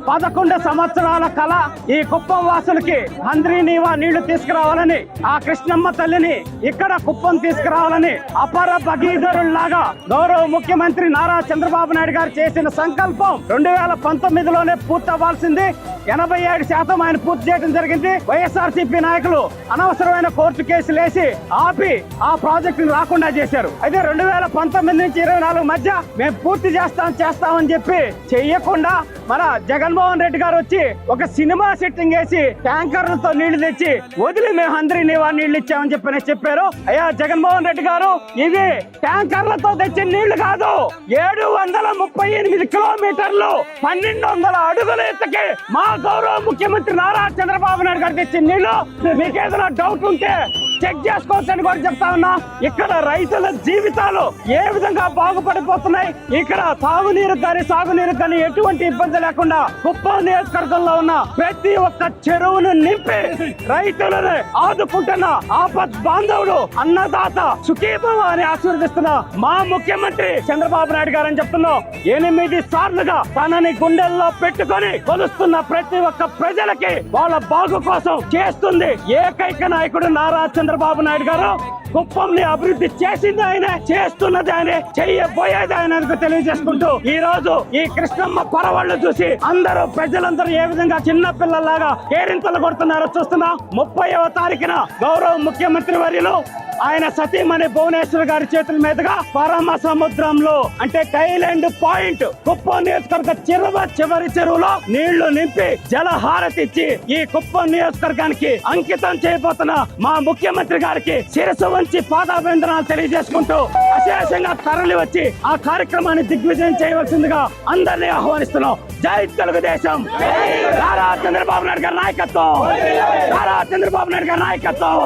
11 సంవత్సరాల కళ ఈ కుప్పం వాసులకి హంద్రీ నీవా నీళ్లు తీసుకురావాలని, ఆ కృష్ణమ్మ తల్లిని ఇక్కడ కుప్పం తీసుకురావాలని అపర భగీరథుల్లాగా గౌరవ ముఖ్యమంత్రి నారా చంద్రబాబు నాయుడు గారు చేసిన సంకల్పం 2019లోనే పూర్తవ్వాల్సింది. 87% ఆయన పూర్తి చేయడం జరిగింది. వైఎస్ఆర్సీపీ నాయకులు అనవసరమైన కోర్టు కేసులు వేసి ఆపి ఆ ప్రాజెక్టును రాకుండా చేశారు. అయితే 2019 నుంచి 24 మధ్య మేము పూర్తి చేస్తామని చెప్పి చెయ్యకుండా మన జగన్మోహన్ రెడ్డి గారు వచ్చి ఒక సినిమా సెట్టింగ్ వేసి ట్యాంకర్లతో నీళ్లు తెచ్చి వదిలి మేము హంద్రీ నీవా నీళ్లు ఇచ్చామని చెప్పారు. అయ్యా జగన్మోహన్ రెడ్డి గారు, ఇవి ట్యాంకర్లతో తెచ్చిన నీళ్లు కాదు. 738 కిలోమీటర్లు 1200 అడుగుల ఎత్తుకి మా గౌరవ ముఖ్యమంత్రి నారా చంద్రబాబు నాయుడు గారు తెచ్చిన నీళ్లు. మీకు ఏదైనా డౌట్ ఉంటే చెక్ చేసుకోవచ్చని కూడా చెప్తా ఉన్నా. ఇక్కడ రైతుల జీవితాలు ఏ విధంగా బాగుపడిపోతున్నాయి. ఇక్కడ తాగునీరు కానీ సాగునీరు కానీ ఎటువంటి ఇబ్బంది లేకుండా కుప్పం నియోజకవర్గంలో ఉన్న ప్రతి ఒక్క చెరువును నింపి రైతులను ఆదుకుంటున్న ఆపద్ బాంధవుడు అన్నదాత సుఖీభవ అని ఆశీర్వదిస్తున్న మా ముఖ్యమంత్రి చంద్రబాబు నాయుడు గారు అని చెప్తున్నాం. 8 సార్లుగా తనని గుండెల్లో పెట్టుకొని కొలుస్తున్న ప్రతి ఒక్క ప్రజలకి వాళ్ళ బాగు కోసం చేస్తుంది ఏకైక నాయకుడు నారా చంద్రబాబు నాయుడు గారు. కుప్పంని అభివృద్ధి చేసింది ఆయనే, చేస్తున్నది ఆయనే, చెయ్యబోయేది ఆయన తెలియజేసుకుంటూ ఈ రోజు ఈ కృష్ణమ్మ పరవళ్ళు చూసి ప్రజలందరూ ఏ విధంగా చిన్న పిల్లల్లాగా కేరింతలు కొడుతున్నారో చూస్తున్నా. 30వ తారీఖున గౌరవ ముఖ్యమంత్రి వర్యులు ఆయన సతీమణి భువనేశ్వర్ గారి చేతుల మీదుగా పరమ సముద్రంలో అంటే టైలాండ్ పాయింట్ కుప్పం నియోజకవర్గ చివరి చెరువులో నీళ్లు నింపి జలహారతి ఇచ్చి ఈ కుప్పం నియోజకవర్గానికి అంకితం చేయబోతున్న మా ముఖ్యమంత్రి గారికి శిరస్సు వంచి పాదాభివందనాలు తెలియజేసుకుంటూ అశేషంగా తరలి వచ్చి ఆ కార్యక్రమాన్ని దిగ్విజయం చేయవలసిందిగా అందరినీ ఆహ్వానిస్తున్నాం. జై తెలుగుదేశం. నారా చంద్రబాబు నాయుడు గారి నాయకత్వం. నారా చంద్రబాబు నాయుడు గారి నాయకత్వం.